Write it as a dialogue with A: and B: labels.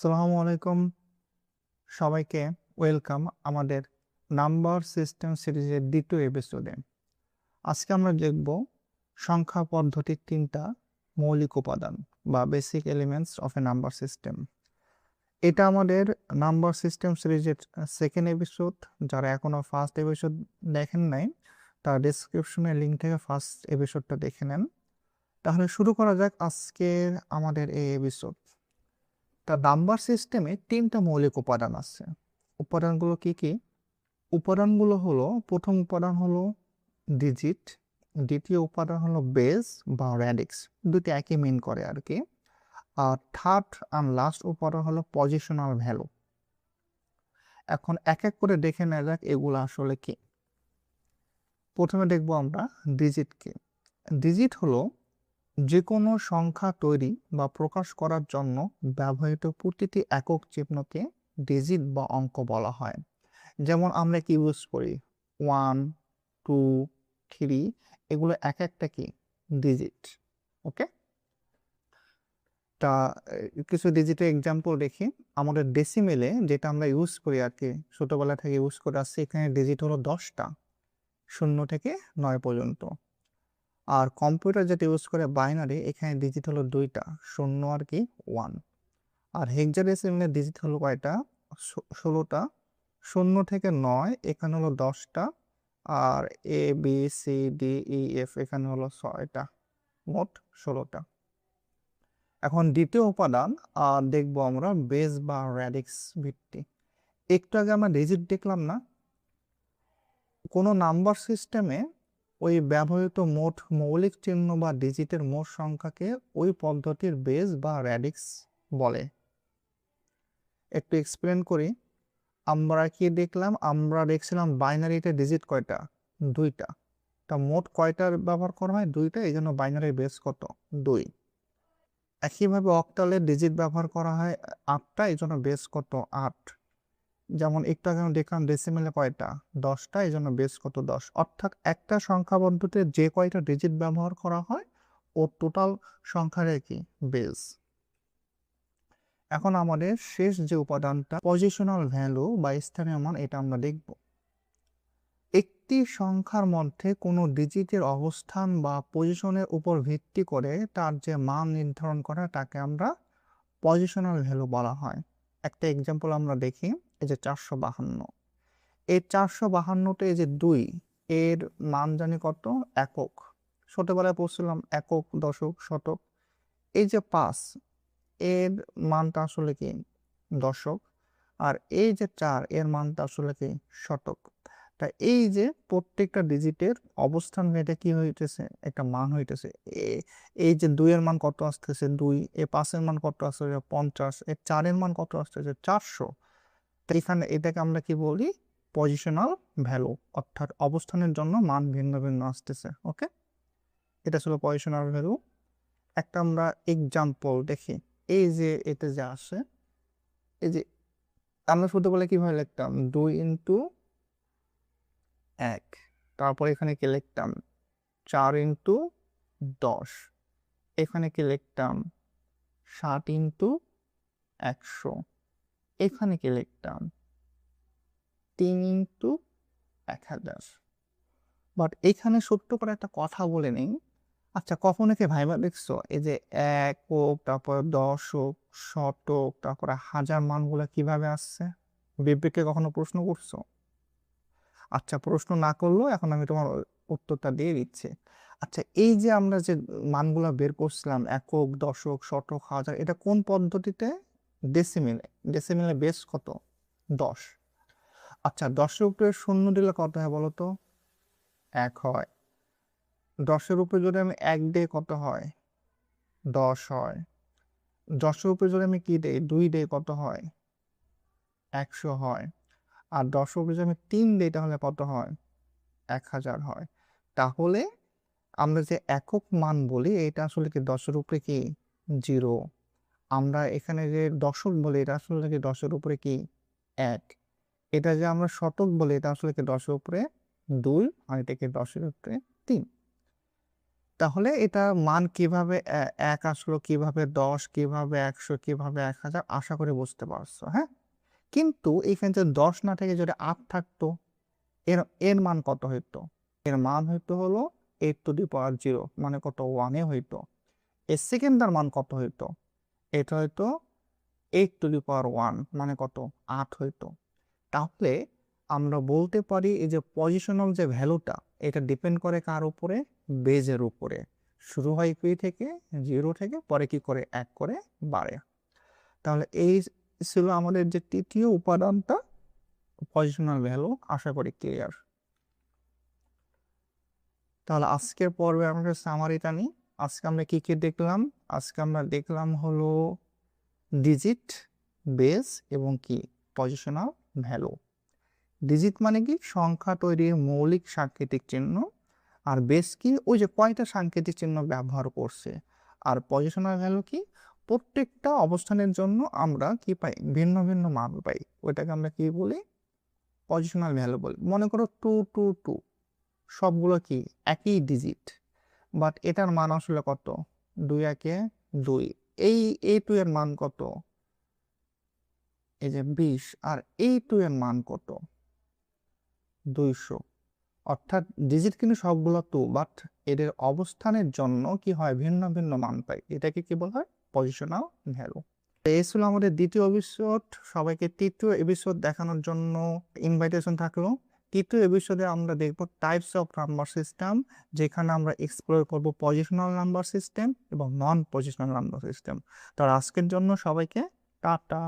A: আসসালামু আলাইকুম সবাইকে। ওয়েলকাম আমাদের নাম্বার সিস্টেম সিরিজের দ্বিতীয় এপিসোডে। আজকে আমরা দেখব সংখ্যা পদ্ধতির তিনটা মৌলিক উপাদান বা basic elements of A number system. এটা আমাদের নাম্বার সিস্টেম সিরিজের সেকেন্ড এপিসোড। যারা এখনো ফার্স্ট এপিসোড দেখেন নাই তার ডিসক্রিপশনের লিঙ্ক থেকে ফার্স্ট এপিসোডটা দেখে নেন। তাহলে শুরু করা যাক আজকের আমাদের এই এপিসোড। তা নাম্বার সিস্টেমে তিনটা মৌলিক উপাদান আছে। উপাদানগুলো কি কি? উপাদানগুলো হলো, প্রথম উপাদান হলো ডিজিট, দ্বিতীয় উপাদান হলো বেস বা র্যাডিক্স, দুটি একই মিন করে আর কি। আর থার্ড অ্যান্ড লাস্ট উপাদান হলো পজিশনাল ভ্যালু। এখন এক এক করে দেখে নেওয়া যাক এগুলো আসলে কি। প্রথমে দেখবো আমরা ডিজিটকে। ডিজিট হলো যে কোনো সংখ্যা তৈরি বা প্রকাশ করার জন্য ব্যবহৃত প্রতিটি একক চিহ্নকে ডিজিট বা অঙ্ক বলা হয়। যেমন আমরা কি ইউজ করি, 1, 2, 3, এগুলো এক একটা কি ডিজিট। ওকে, তা কিছু ডিজিটের এক্সাম্পল দেখি। আমাদের ডেসিমেলে যেটা আমরা ইউজ করি আর কি, ছোটবেলা থেকে ইউজ করে আসছি, এখানে ডিজিট হলো 10টা, 0 থেকে 9 পর্যন্ত। আর কম্পিউটার যেটা ইউজ করে বাইনারি, এখানে ডিজিট হলো 2টা, 0 আর কি 1। আর হেক্সাডেসিমেলের ডিজিট হলো কয়টা? 16টা, 0 থেকে 9 এখানে হলো 10টা, আর A B C D E F এখানে হলো 6টা, মোট 16টা। এখন দ্বিতীয় উপাদান দেখবো আমরা বেস বা র্যাডিক্স ভিত্তি। একটু আগে আমরা ডিজিট দেখলাম না? কোনো নাম্বার সিস্টেমে ওই ব্যবহৃত মোট মৌলিক চিহ্ন বা ডিজিটের মোট সংখ্যাকে ওই পদ্ধতির বেস বা র্যাডিক্স বলে। একটু এক্সপ্লেন করি। আমরা কি দেখলাম? আমরা দেখছিলাম বাইনারিতে ডিজিট কয়টা? 2টা। তা মোট কয়টার ব্যবহার করা হয়? 2টা, এই জন্য বাইনারির বেস কত? 2। একইভাবে অক্টালের ডিজিট ব্যবহার করা হয় 8টা, এই জন্য বেস কত? 8। যেমন একটু আগে আমরা দেখলাম ডেসিমেলে কয়টা? 10টা, এই জন্য বেস কত? 10। অর্থাৎ একটা সংখ্যা পদ্ধতিতে যে কয়টা ডিজিট ব্যবহার করা হয় ও টোটাল সংখ্যার কি বেস। এখন আমাদের শেষ যে উপাদানটা পজিশনাল ভ্যালু বা স্থানীয় মান, এটা আমরা দেখব। একটি সংখ্যার মধ্যে কোনো ডিজিটের অবস্থান বা পজিশনের উপর ভিত্তি করে তার যে মান নির্ধারণ করা, তাকে আমরা পজিশনাল ভ্যালু বলা হয়। একটা এক্সাম্পল আমরা দেখি, এই যে 452। এই 452তে এই যে 2, এর মান জানি কত? একক। ছোটবেলায় পড়ছিলাম একক, দশক, শতক। এই যে 5, এর মানটা আসলে কি? দশক। আর এই যে 4, এর মানটা আসলে কি? শতক। তা এই যে প্রত্যেকটা ডিজিটের অবস্থান ভেদে কি হইতেছে? একটা মান হইতেছে। এই যে 2 এর মান কত আসতেছে? 2। এ 5 এর মান কত আসতেছে? 50। এর 4 এর মান কত আসতেছে? 400। তো এখানে এটাকে আমরা কি বলি? পজিশনাল ভ্যালু, অর্থাৎ অবস্থানের জন্য মান ভিন্ন ভিন্ন আসতেছে। ওকে, এটা ছিল পজিশনাল ভ্যালু। একটা আমরা এক্সাম্পল দেখি। এই যে এতে যে আসে, এই যে আমরা শুধু বলে কিভাবে লিখতাম? 2 ইন্টু 1। তারপর এখানে কি লিখতাম? 4 ইন্টু 10। এখানে কি লিখতাম? 7 ইন্টু 100। এখানে কি লিখতাম? 3 ইন্টু 1000। বাট এখানে ছোট্ট করে একটা কথা বলে নেই। আচ্ছা, কখনো কি ভাইবা দেখছো এই যে একক, তারপর দশক, শতক, তারপরে হাজার মানগুলো কিভাবে আসছে? বিবেককে কখনো প্রশ্ন করছো? আচ্ছা, প্রশ্ন না করলেও এখন আমি তোমার উত্তরটা দিয়ে দিচ্ছি। আচ্ছা, এই যে আমরা যে মানগুলা বের করছিলাম, একক, দশক, শতক, হাজার, এটা কোন পদ্ধতিতে? ডেসিমেলে। ডেসিমেলে বেস কত? 10। আচ্ছা, 10-এর উপরে 0 দিলে কত হয় বলো তো? 1 হয়। 10-এর উপরে যদি আমি 1 দিই কত হয়? 10 হয়। 10-এর উপরে যদি আমি কি দেই? 2 দিই কত হয়? 100 হয়। আর 10-এর উপরে যদি আমি 3 দিই তাহলে কত হয়? 1000 হয়। তাহলে আমরা যে একক মান বলি, এটা আসলে কি 10-এর উপরে কি? 0। আমরা এখানে যে দশক বলি, এটা আসলে কি 10-এর উপরে কি? 1। এটা যে আমরা শতক বলি, এটা আসলে কি 10-এর উপরে 2, আর এটা কি 10-এর উপরে 3। তাহলে এটা মান কিভাবে 1 আসলো, কিভাবে 10, কিভাবে 100, কিভাবে 1000 আশা করি বুঝতে পারছো, হ্যাঁ? কিন্তু এখানে যদি 10 না থেকে যদি 8 থাকতো, এর এর মান কত হইতো? এর মান হইতো হলো 8 টু দি পাওয়ার 0 মানে কত 1 এ হইতো। এর সেকেন্ডার মান কত হইতো? এটা হয়তো 8 টু দি পাওয়ার 1 মানে কত 8 হইতো। তাহলে আমরা বলতে পারি এই যে পজিশনাল যে ভ্যালুটা এটা ডিপেন্ড করে কার উপরে? বেজের উপরে। শুরু হয় কি থেকে? 0 থেকে, পরে কি করে 1 করে বাড়ে। তাহলে এই ছিল আমাদের যে তৃতীয় উপাদানটা, পজিশনাল ভ্যালু। আশা করি ক্লিয়ার। তাহলে আজকের পর্বে আমরা সামারিটা নিই। আজকে আমরা কি কি দেখলাম? আজকে আমরা দেখলাম হলো ডিজিট, বেস এবং কি পজিশনাল ভ্যালু। ডিজিট মানে কি? সংখ্যা তৈরির মৌলিক সাংকেতিক চিহ্ন। আর বেস কি? ওই যে কয়টা সাংকেতিক চিহ্ন ব্যবহার করছে। আর পজিশনাল ভ্যালু কি? প্রত্যেকটা অবস্থানের জন্য আমরা কি পাই? ভিন্ন ভিন্ন মান পাই। ওইটাকে আমরা কি বলি? পজিশনাল ভ্যালু বলি। মনে করো 222, সবগুলো কি একই ডিজিট, বাট এটার মান আসলে কত? 2 একে 2। এই A2 এর মান কত? এই যে 20। আর A2 এর মান কত? 200। অর্থাৎ ডিজিট কিন্তু সবগুলো 2, বাট এদের অবস্থানের জন্য কি হয়? ভিন্ন ভিন্ন মান পাই। এটাকে কি বলা হয়? Positional value. এই ছিল আমাদের দ্বিতীয় এপিসোড। সবাইকে তৃতীয় এপিসোড দেখানোর জন্য ইনভাইটেশন থাকলো। তৃতীয় এপিসোডে আমরা দেখব টাইপস অফ নাম্বার সিস্টেম, যেখানে আমরা এক্সপ্লোর করব পজিশনাল নাম্বার সিস্টেম এবং নন পজিশনাল নাম্বার সিস্টেম। তো আজকের জন্য সবাইকে টাটা।